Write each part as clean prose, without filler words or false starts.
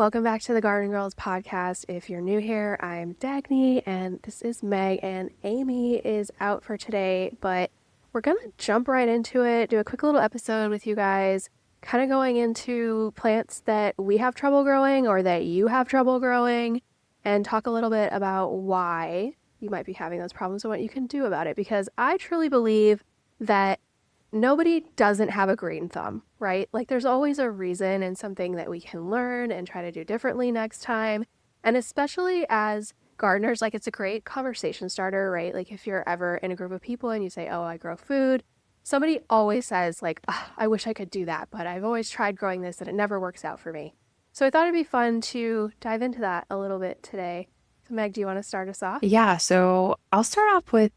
Welcome back to the Garden Girls podcast. If you're new here, I'm Dagny and this is Meg, and Amy is out for today, but we're going to jump right into it, do a quick little episode with you guys, kind of going into plants that we have trouble growing or that you have trouble growing, and talk a little bit about why you might be having those problems and what you can do about it, because I truly believe that nobody doesn't have a green thumb, right? Like there's always a reason and something that we can learn and try to do differently next time. And especially as gardeners, like it's a great conversation starter, right? Like if you're ever in a group of people and you say, "Oh, I grow food," somebody always says like, "I wish I could do that, but I've always tried growing this and it never works out for me." So I thought it'd be fun to dive into that a little bit today. So Meg, do you want to start us off? Yeah, so I'll start off with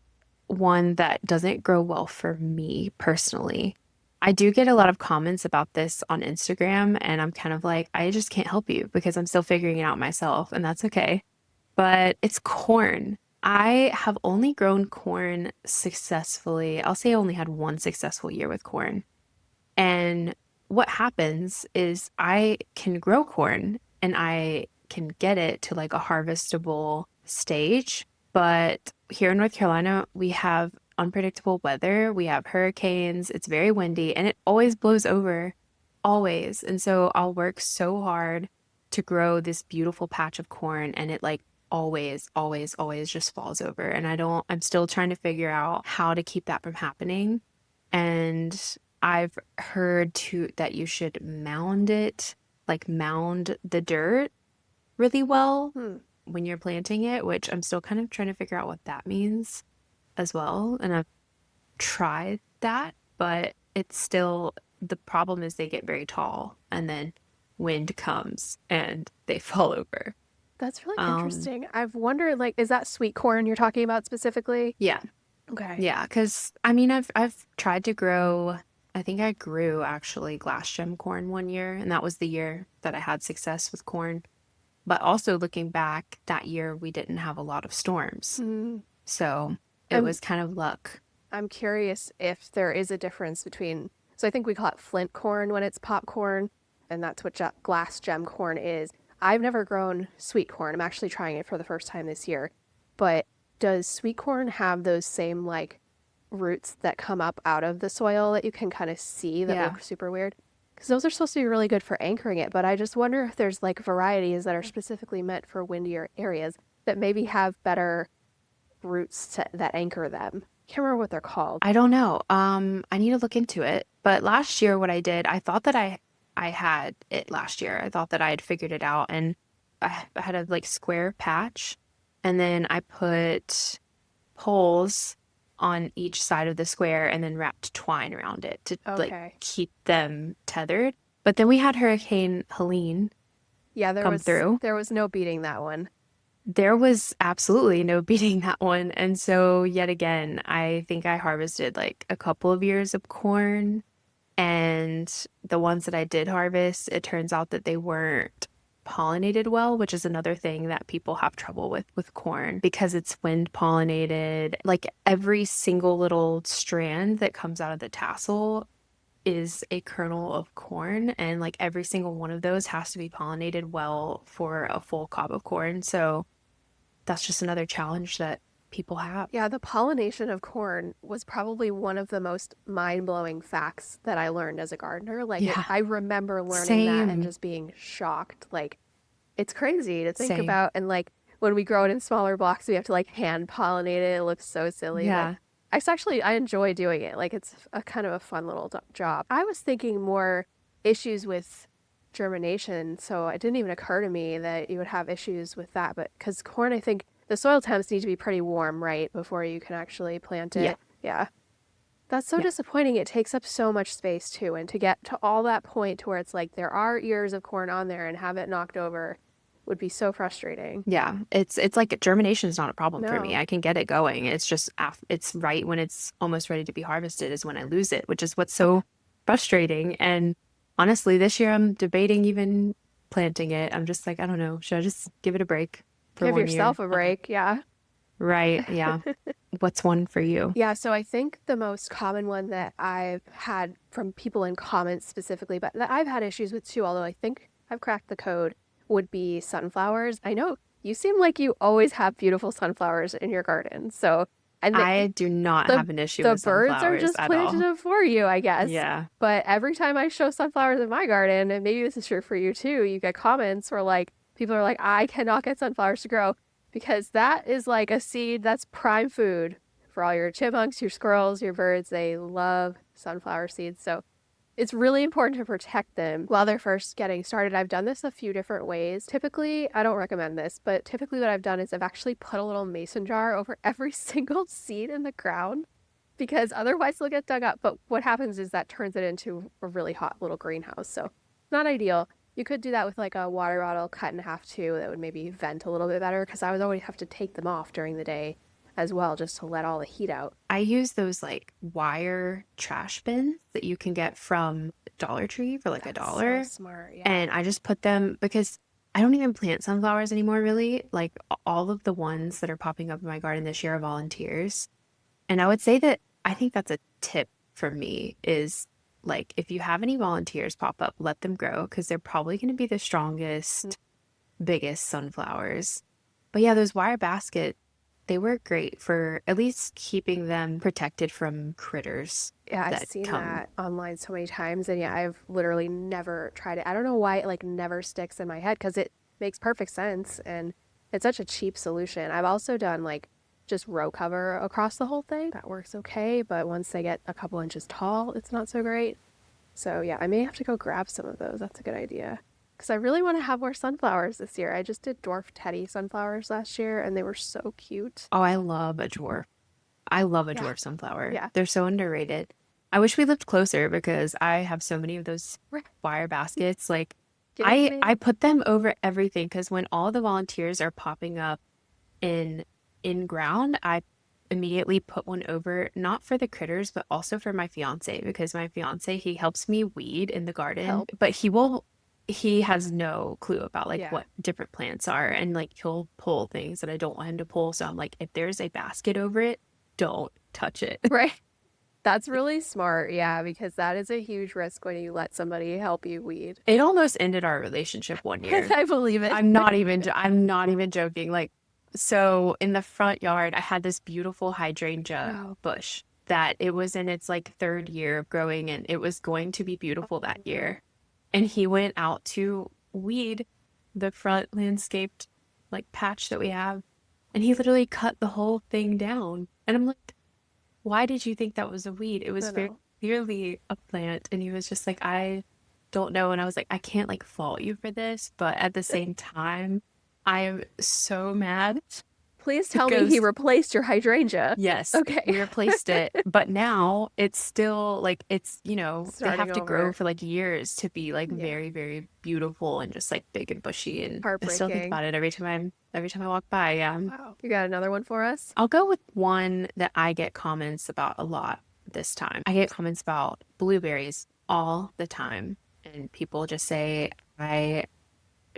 one that doesn't grow well for me personally. I do get a lot of comments about this on Instagram, and I'm kind of like, I just can't help you because I'm still figuring it out myself, and that's okay. But it's corn. I have only grown corn successfully. I'll say I only had one successful year with corn. And what happens is I can grow corn and I can get it to like a harvestable stage. But here in North Carolina, we have unpredictable weather. We have hurricanes. It's very windy and it always blows over, always. And so I'll work so hard to grow this beautiful patch of corn and it like always just falls over. And I'm still trying to figure out how to keep that from happening. And I've heard too that you should mound it, like mound the dirt really well Hmm. when you're planting it, which I'm still kind of trying to figure out what that means as well. And I've tried that, but it's still the problem is they get very tall and then wind comes and they fall over. That's really Um, interesting. I've wondered, like, is that sweet corn you're talking about specifically? yeah, Okay. yeah, because I mean, I've tried to grow. I think I grew actually glass gem corn one year, and that was the year that I had success with corn. But also looking back, that year we didn't have a lot of storms, Hmm. so it I'm was kind of luck. I'm curious if there is a difference between. So I think we call it flint corn when it's popcorn, and that's what glass gem corn is. I've never grown sweet corn. I'm actually trying it for the first time this year. But does sweet corn have those same like roots that come up out of the soil that you can kind of see that Yeah. look super weird? Because those are supposed to be really good for anchoring it, but I just wonder if there's like varieties that are specifically meant for windier areas that maybe have better that anchor them. Can't remember what they're called. I don't know. I need to look into it. But last year, what I did, I thought that I had it last year. I thought that I had figured it out, and I had a like square patch, and then I put poles on each side of the square, and then wrapped twine around it to like Okay. keep them tethered. But then we had Hurricane Helene Yeah, come through. there was no beating that one. There was absolutely no beating that one. And so, yet again, I think I harvested like a couple of years of corn. And the ones that I did harvest, it turns out that they weren't pollinated well, which is another thing that people have trouble with corn because it's wind pollinated. Like every single little strand that comes out of the tassel is a kernel of corn, and like every single one of those has to be pollinated well for a full cob of corn. So that's just another challenge that people have. Yeah, the pollination of corn was probably one of the most mind-blowing facts that I learned as a gardener. Yeah, I remember learning that and same, just being shocked. Like, it's crazy to think same. about. And like when we grow it in smaller blocks, we have to like hand pollinate it. It looks so silly, but Yeah. I enjoy doing it. Like it's a kind of a fun little job. I was thinking more issues with germination, so it didn't even occur to me that you would have issues with that. But because corn, I think the soil temps need to be pretty warm, right, before you can actually plant Yeah. it. Yeah. That's so Yeah. disappointing. It takes up so much space too. And to get to all that point to where it's like there are ears of corn on there and have it knocked over would be so frustrating. Yeah. It's like germination is not a problem for me. No. I can get it going. It's just it's right when it's almost ready to be harvested is when I lose it, which is what's so frustrating. And honestly, this year I'm debating even planting it. I'm just like, I don't know, should I just give it a break for Give one year? yourself a break. Yeah. Right. Yeah. What's one for you? Yeah. So I think the most common one that I've had from people in comments specifically, but that I've had issues with too, although I think I've cracked the code, would be sunflowers. I know you seem like you always have beautiful sunflowers in your garden. So, and I do not the have an issue the with birds are sunflowers just at planting all. them for you, I guess. Yeah. But every time I show sunflowers in my garden, and maybe this is true for you too, you get comments where like people are like, I cannot get sunflowers to grow because that is like a seed that's prime food for all your chipmunks, your squirrels, your birds. They love sunflower seeds. So it's really important to protect them while they're first getting started. I've done this a few different ways. Typically, I don't recommend this, but typically what I've done is I've actually put a little mason jar over every single seed in the ground because otherwise they'll get dug up. But what happens is that turns it into a really hot little greenhouse. So not ideal. You could do that with like a water bottle cut in half too. That would maybe vent a little bit better because I would always have to take them off during the day as well just to let all the heat out. I use those like wire trash bins that you can get from Dollar Tree for like a That's so dollar. smart. Yeah. And I just put them because I don't even plant sunflowers anymore, really. Like all of the ones that are popping up in my garden this year are volunteers. And I would say that I think that's a tip for me is like if you have any volunteers pop up, let them grow because they're probably going to be the strongest, biggest sunflowers. But yeah, those wire baskets, they work great for at least keeping them protected from critters Yeah, I've that seen come. that online so many times, and yeah, I've literally never tried it. I don't know why it like never sticks in my head because it makes perfect sense and it's such a cheap solution. I've also done like just row cover across the whole thing. That works okay, but once they get a couple inches tall, it's not so great. So yeah, I may have to go grab some of those. That's a good idea. Because I really want to have more sunflowers this year. I just did dwarf teddy sunflowers last year and they were so cute. Oh, I love a dwarf. I love a Yeah, dwarf sunflower. yeah. They're so underrated. I wish we lived closer because I have so many of those wire baskets. Like Give I me. put them over everything because when all the volunteers are popping up in in ground, I immediately put one over not for the critters but also for my fiance because my fiance he helps me weed in the garden, Help. but he has no clue about like Yeah. what different plants are and like he'll pull things that I don't want him to pull. So I'm like, if there's a basket over it, don't touch it. Right. That's really smart. Yeah, because that is a huge risk when you let somebody help you weed. It almost ended our relationship one year. I believe it. I'm not even joking. Like, so in the front yard, I had this beautiful hydrangea Oh, bush that it was in its like third year of growing and it was going to be beautiful that no. year. And he went out to weed the front landscaped like patch that we have. And he literally cut the whole thing down. And I'm like, why did you think that was a weed? It was No, very no. clearly a plant. And he was just like, I don't know. And I was like, I can't like fault you for this. But at the same time, I am so mad Please tell me he because replaced your hydrangea. yes, Okay. we replaced it. But now it's still like, it's, they Starting have to grow over. for like years to be like Yeah. very, very beautiful and just like big and bushy. And I still think Heartbreaking. about it every time I walk by. Yeah. Wow. You got another one for us? I'll go with one that I get comments about a lot this time. I get comments about blueberries all the time. And people just say, I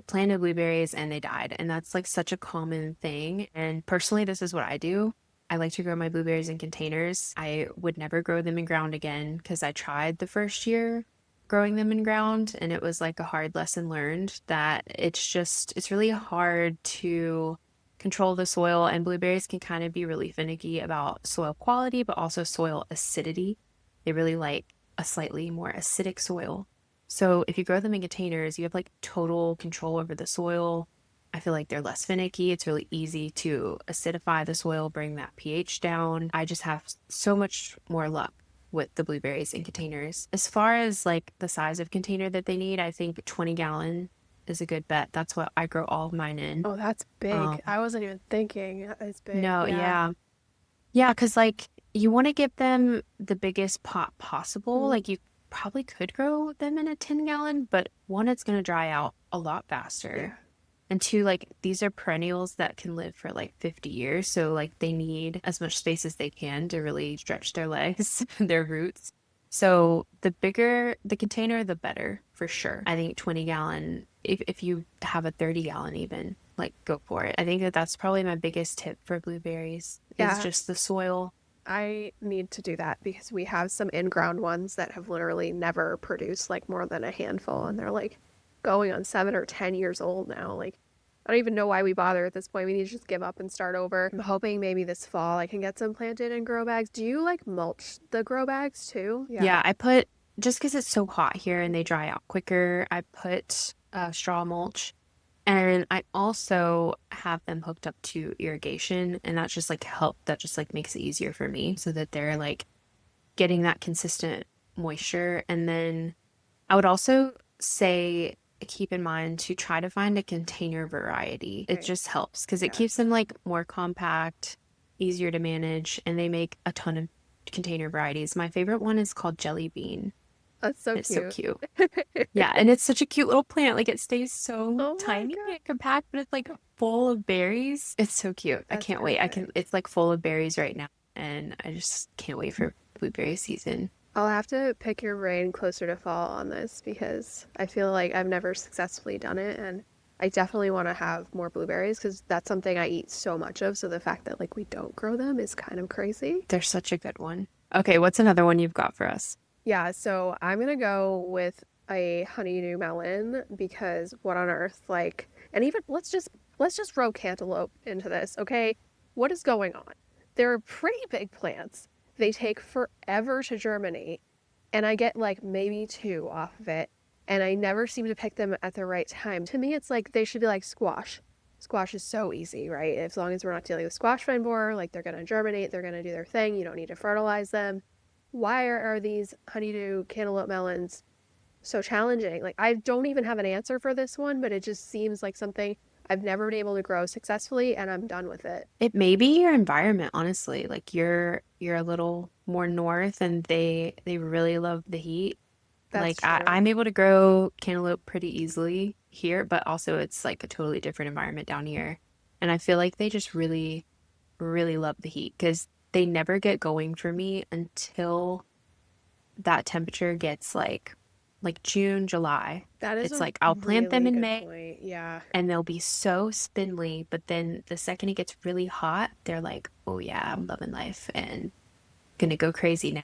planted blueberries and they died. And that's like such a common thing. And personally, this is what I do. I like to grow my blueberries in containers. I would never grow them in ground again because I tried the first year growing them in ground and it was like a hard lesson learned that it's really hard to control the soil and blueberries can kind of be really finicky about soil quality but also soil acidity. They really like a slightly more acidic soil. So if you grow them in containers, you have like total control over the soil. I feel like they're less finicky. It's really easy to acidify the soil, bring that pH down. I just have so much more luck with the blueberries in containers. As far as like the size of container that they need, I think 20-gallon is a good bet. That's what I grow all of mine in. Oh, that's big. Um, I wasn't even thinking. It's big. no, Yeah. yeah. Yeah, because like you want to give them the biggest pot possible. Mhm. Like you probably could grow them in a 10-gallon, but one, it's going to dry out a lot faster. Yeah. And two, like these are perennials that can live for like 50 years. So like they need as much space as they can to really stretch their legs, their roots. So the bigger the container, the better for sure. I think 20-gallon, if you have a 30-gallon even, like go for it. I think that that's probably my biggest tip for blueberries is Yeah. just the soil. I need to do that because we have some in-ground ones that have literally never produced like more than a handful and they're like going on 7 or 10 years old now. Like, I don't even know why we bother at this point. We need to just give up and start over. I'm hoping maybe this fall I can get some planted in grow bags. Do you like mulch the grow bags too? Yeah. Yeah, I put, just because it's so hot here and they dry out quicker, I put straw mulch. And I also have them hooked up to irrigation, and that's just like that just like makes it easier for me so that they're like getting that consistent moisture. And then I would also say keep in mind to try to find a container variety. It Okay. just helps because it keeps Yes. them like more compact, easier to manage, and they make a ton of container varieties. My favorite one is called Jelly Bean. That's so It's so cute. cute. Yeah, and it's such a cute little plant. Like it stays so Oh my tiny God. and compact, but it's like full of berries. It's so cute. I That's can't wait. perfect. It's like full of berries right now, and I just can't wait for blueberry season. I'll have to pick your brain closer to fall on this because I feel like I've never successfully done it, and I definitely want to have more blueberries because that's something I eat so much of. So the fact that like we don't grow them is kind of crazy. They're such a good one. Okay, what's another one you've got for us? Yeah, so I'm gonna go with a honeydew melon because what on earth, like, and even let's just throw cantaloupe into this, okay? What is going on? They're pretty big plants. They take forever to germinate, and I get like maybe two off of it, and I never seem to pick them at the right time. To me, it's like they should be like squash. Squash is so easy, right? As long as we're not dealing with squash vine borer, like they're gonna germinate, they're gonna do their thing. You don't need to fertilize them. Why are these honeydew cantaloupe melons so challenging? Like, I don't even have an answer for this one, but it just seems like something I've never been able to grow successfully, and I'm done with it. It may be your environment, honestly. Like you're a little more north and they really love the heat. That's Like true. I'm able to grow cantaloupe pretty easily here, but also it's like a totally different environment down here. And I feel like they just really, really love the heat because they never get going for me until that temperature gets like June, July. That is It's a like I'll plant them really in good May point. Yeah, and they'll be so spindly, but then the second it gets really hot, they're like, "Oh yeah, I'm loving life and gonna go crazy now."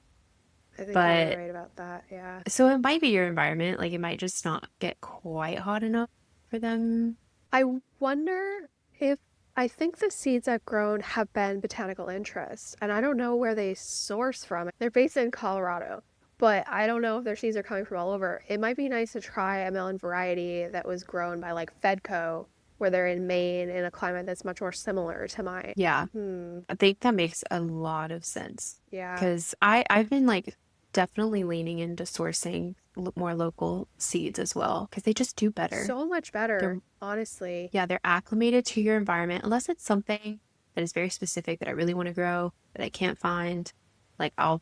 I think you're But right about that. Yeah. so it might be your environment, like it might just not get quite hot enough for them. I wonder if I think the seeds I've grown have been botanical interest, and I don't know where they source from. They're based in Colorado, but I don't know if their seeds are coming from all over. It might be nice to try a melon variety that was grown by like Fedco, where they're in Maine in a climate that's much more similar to mine. Yeah, Hmm. I think that makes a lot of sense Yeah. because I've been like definitely leaning into sourcing more local seeds as well because they just do better. So much They're better, honestly. Yeah, they're acclimated to your environment unless it's something that is very specific that I really want to grow that I can't find. Like I'll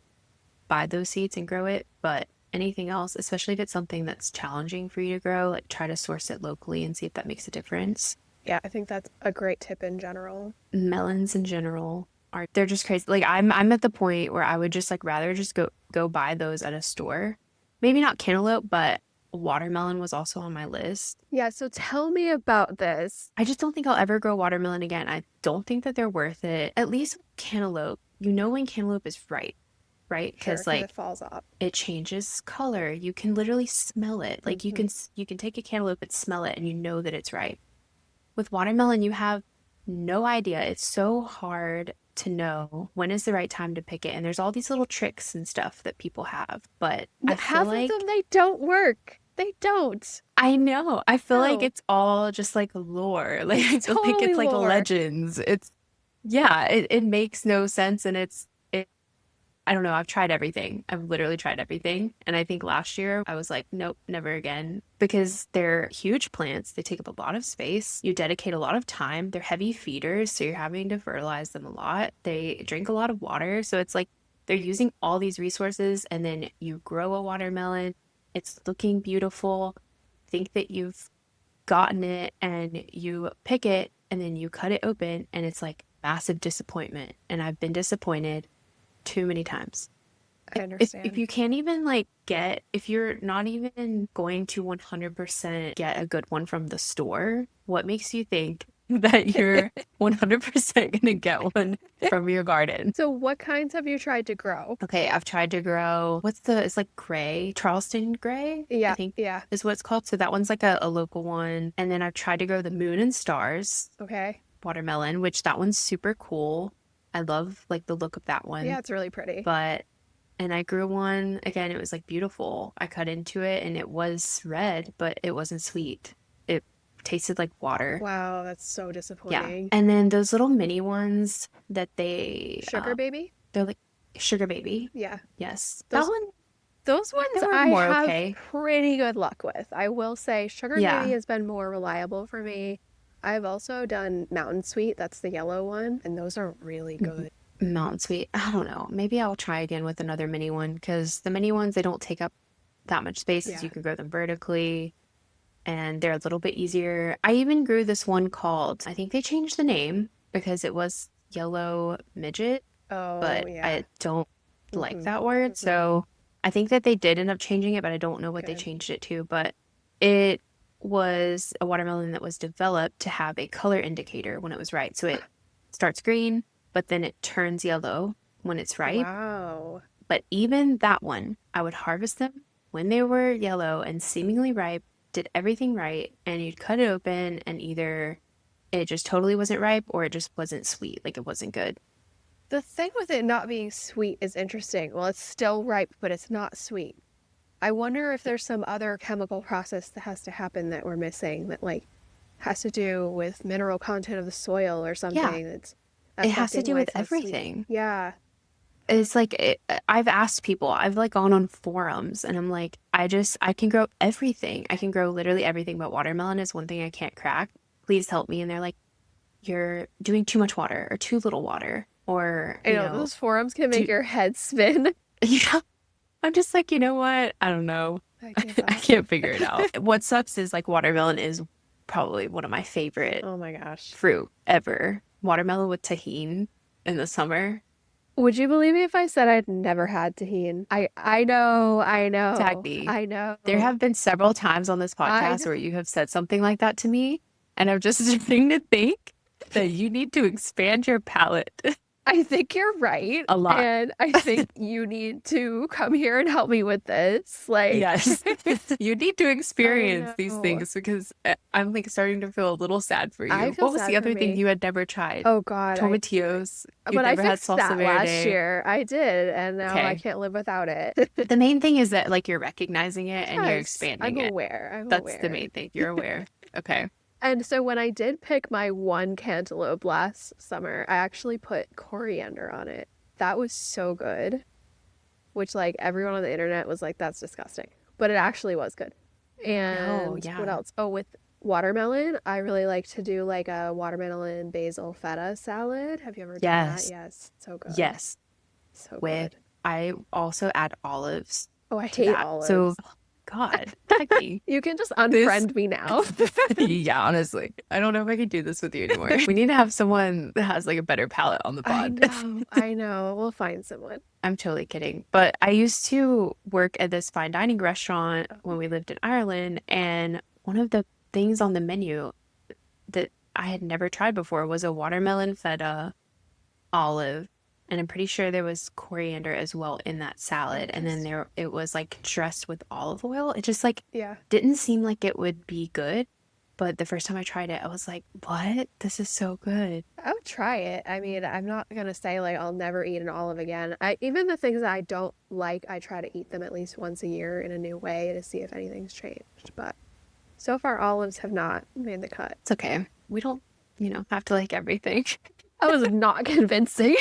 buy those seeds and grow it, but anything else, especially if it's something that's challenging for you to grow, like try to source it locally and see if that makes a difference. Yeah, I think that's a great tip in general. Melons in general are they're just crazy. Like I'm at the point where I would just like rather just go buy those at a store. Maybe not cantaloupe, but watermelon was also on my list. Yeah, so tell me about this. I just don't think I'll ever grow watermelon again. I don't think that they're worth it. At least with cantaloupe, you know when cantaloupe is ripe, right? Sure, Because because it like falls off. it changes color. You can literally smell it. Like Hmm. you can take a cantaloupe and smell it and you know that it's ripe. With watermelon, you have no idea. It's so hard to know when is the right time to pick it. And there's all these little tricks and stuff that people have. But I feel Half of them, like they don't work. They don't. I know. I feel like No, it's all just like lore. Like it's I feel like totally it's like lore. legends. It's yeah, it makes no sense and it I don't know. I've tried everything. I've literally tried everything. And I think last year I was like, nope, never again. Because they're huge plants. They take up a lot of space. You dedicate a lot of time. They're heavy feeders, so you're having to fertilize them a lot. They drink a lot of water. So it's like they're using all these resources and then you grow a watermelon. It's looking beautiful. Think that you've gotten it and you pick it and then you cut it open and it's like massive disappointment. And I've been disappointed too many times. I If understand. you can't even like get if you're not even going to 100% get a good one from the store, what makes you think that you're 100% gonna get one from your garden. So what kinds have you tried to grow? Okay, I've tried to grow, it's like gray, Charleston gray, I Yeah, think yeah. is what it's called. So that one's like a local one. And then I've tried to grow the moon and stars Okay. watermelon, which that one's super cool. I love like the look of that Yeah, one. it's really pretty. But and I grew one again, it was like beautiful. I cut into it and it was red, but it wasn't sweet. It tasted like water. Wow, that's so Yeah. disappointing. And then those little mini ones that Sugar baby? they're like sugar baby. Yeah. Yes. That Those one those they ones were I more have okay. pretty good luck with. I will say Sugar Baby Yeah. has been more reliable for me. I've also done Mountain Sweet, that's the yellow one, and those are really M- good. Mountain Sweet. I don't know. Maybe I'll try again with another mini one because the mini ones they don't take up that much space as Yeah. you can grow them vertically and they're a little bit easier. I even grew this one called, I think they changed the name because it was yellow midget, Oh, but yeah. I don't like Mm-hmm. that word. Mm-hmm. So I think that they did end up changing it, but I don't know what they Good. changed it to. But it was a watermelon that was developed to have a color indicator when it was ripe. So it starts green, but then it turns yellow when it's ripe. Wow. But even that one, I would harvest them when they were yellow and seemingly ripe, did everything right, and you'd cut it open and either it just totally wasn't ripe or it just wasn't sweet, like it wasn't good. The thing with it not being sweet is interesting. Well, it's still ripe, but it's not sweet. I wonder if there's some other chemical process that has to happen that we're missing that like has to do with mineral content of the soil or Yeah, something that's it has to affecting do why with it's not sweet. everything. Yeah. It's like I've asked people, I've like gone on forums and I'm like, I can grow everything. I can grow literally everything, but watermelon is one thing I can't crack. Please help me. And they're like, you're doing too much water or too little water or, I know those forums can make do your head spin. yeah. I'm just like, you know what? I don't know. I give I up. can't figure it out. What sucks is like watermelon is probably one of my favorite Oh my gosh. fruit ever. Watermelon with tahini in the summer. Would you believe me if I said I'd never had tahini? I know, I know, Dagny, I there know, have been several times on this I podcast where know. you have said something like that to me, and I'm just starting to think that you need to expand your palate I think you're right. a lot. And I think you need to come here and help me with this. Like, Yes, you need to I experience these know. things because I'm like starting to feel a little sad for I you. feel What was the sad for other thing me. you had never tried? Oh God, Tomatillos. You'd but I never had fixed salsa that last verde. year. I did, and now I Okay. can't live without it. The main thing is that like you're recognizing it and you're Yes, I'm expanding it. aware. I'm That's the aware. main thing. You're aware. Okay. And so when I did pick my one cantaloupe last summer, I actually put coriander on it. That was so good, which like everyone on the internet was like, that's disgusting. But it actually was good. No, And what yeah. else? Oh, with watermelon, I really like to do like a watermelon basil feta salad. Have you ever done that? Yes. Yes, so good. Yes. So With good. I also add olives Oh, I to hate that. So, olives. God, Becky, You can just this unfriend me now. yeah, honestly, I don't know if I can do this with you anymore. We need to have someone that has like a better palate on the I pod. know, I know. We'll find someone. I'm totally kidding. But I used to work at this fine dining restaurant when we lived in Ireland, and one of the things on the menu that I had never tried before was a watermelon feta olive. And I'm pretty sure there was coriander as well in that salad. And then Interesting. it was like dressed with olive oil. It just like Yeah. didn't seem like it would be good. But the first time I tried it, I was like, what? This is so good. I would try it. I mean, I'm not gonna say like I'll never eat an olive again. I even the things that I don't like, I try to eat them at least once a year in a new way to see if anything's changed. But so far, olives have not made the cut. It's okay. We don't, have to like everything. I was not convincing.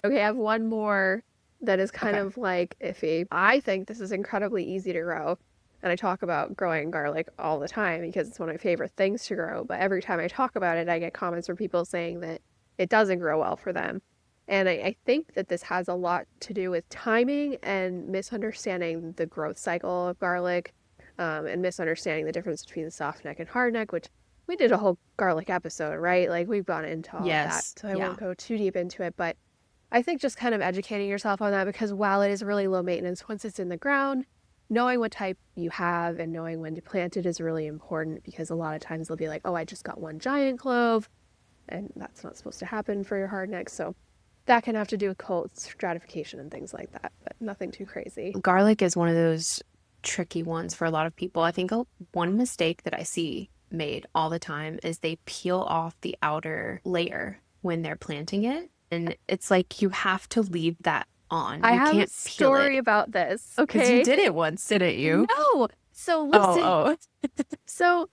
Okay, I have one more that is kind Okay. of like iffy. I think this is incredibly easy to grow. And I talk about growing garlic all the time because it's one of my favorite things to grow. But every time I talk about it, I get comments from people saying that it doesn't grow well for them. And I think that this has a lot to do with timing and misunderstanding the growth cycle of garlic, and misunderstanding the difference between the soft neck and hard neck, which we did a whole garlic episode, right? Like we've gone into all of that. Yes. So I Yeah. won't go too deep into it. But I think just kind of educating yourself on that because while it is really low maintenance once it's in the ground, knowing what type you have and knowing when to plant it is really important, because a lot of times they'll be like, oh, I just got one giant clove, and that's not supposed to happen for your hardnecks. So that can have to do with cult stratification and things like that, but nothing too crazy. Garlic is one of those tricky ones for a lot of people. I think one mistake that I see made all the time is they peel off the outer layer when they're planting it. And it's like you have to leave that on. I You have a can't peel story it about this, because you okay? did it once, didn't you? No. So listen. Oh, oh. So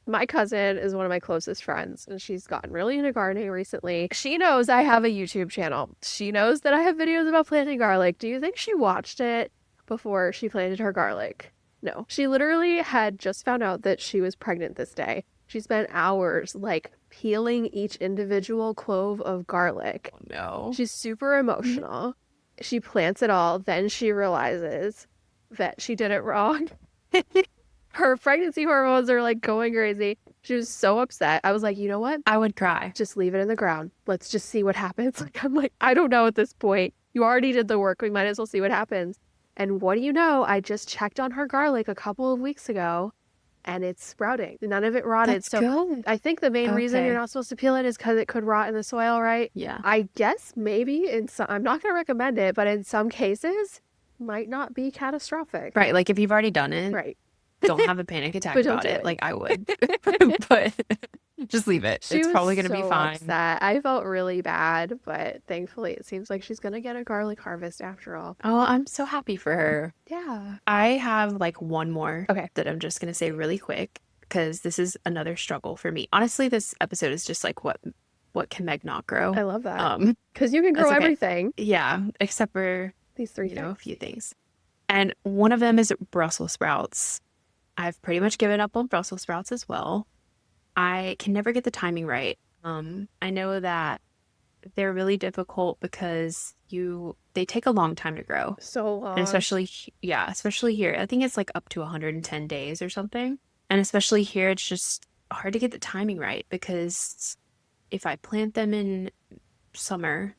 my cousin is one of my closest friends, and she's gotten really into gardening recently. She knows I have a YouTube channel. She knows that I have videos about planting garlic. Do you think she watched it before she planted her garlic? No. She literally had just found out that she was pregnant this day. She spent hours like peeling each individual clove of garlic. Oh no. She's super emotional. She plants it all, then she realizes that she did it wrong. Her pregnancy hormones are like going crazy. She was so upset. I was like, you know what? I would cry. Just leave it in the ground. Let's just see what happens. Like, I'm like, I don't know at this point. You already did the work. We might as well see what happens. And what do you know? I just checked on her garlic a couple of weeks ago and it's sprouting. None of it rotted. That's So good. I think the main reason you're Okay. not supposed to peel it is because it could rot in the soil, right? Yeah. I guess maybe in some, I'm not going to recommend it, but in some cases, might not be catastrophic. Right. Like if you've already done it, Right. don't have a panic attack But don't about do it. it. Like I would. But just leave it. She It's was probably gonna be so fine. upset. I felt really bad, but thankfully it seems like she's gonna get a garlic harvest after all. Oh, I'm so happy for her. Yeah. I have like one more Okay. that I'm just gonna say really quick because this is another struggle for me. Honestly, this episode is just like what can Meg not grow? I love that. Because you can grow That's okay. everything. Yeah, except for, These three you know, a things. few things. And one of them is Brussels sprouts. I've pretty much given up on Brussels sprouts as well. I can never get the timing right. I know that they're really difficult because they take a long time to grow. So And long. especially here. I think it's like up to 110 days or something. And especially here, it's just hard to get the timing right because if I plant them in summer,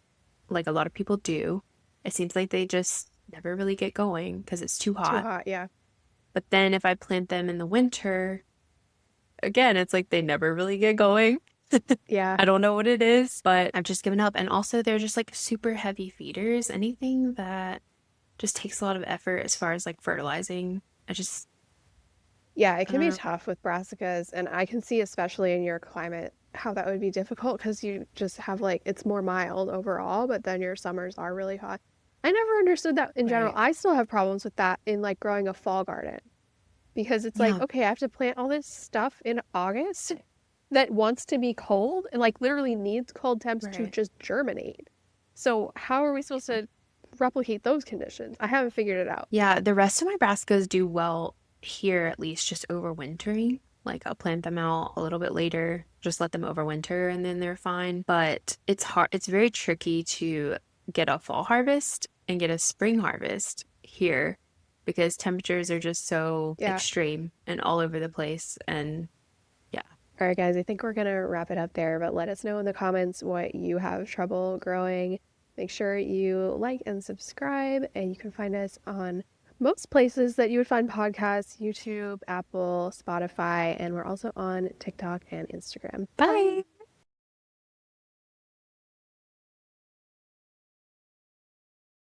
like a lot of people do, it seems like they just never really get going because it's too Too hot. hot, yeah. But then if I plant them in the winter, again, it's like they never really get going. Yeah. I don't know what it is, but I've just given up. And also, they're just like super heavy feeders. Anything that just takes a lot of effort as far as like fertilizing, Yeah, it I can don't be know. tough with brassicas, and I can see, especially in your climate, how that would be difficult because you just have like it's more mild overall, but then your summers are really hot. I never understood that in general. Right. I still have problems with that in like growing a fall garden, because it's like, Yeah, okay, I have to plant all this stuff in August that wants to be cold and like literally needs cold temps to right. just germinate. So how are we supposed to replicate those conditions? I haven't figured it out. Yeah, the rest of my brassicas do well here, at least just overwintering. Like I'll plant them out a little bit later, just let them overwinter and then they're fine. But it's hard, it's very tricky to get a fall harvest and get a spring harvest here because temperatures are just so Yeah. extreme and all over the place. And yeah, All right, guys, I think we're gonna wrap it up there, but let us know in the comments what you have trouble growing. Make sure you like and subscribe, and you can find us on most places that you would find podcasts: YouTube, Apple, Spotify, and we're also on TikTok and Instagram. Bye. bye.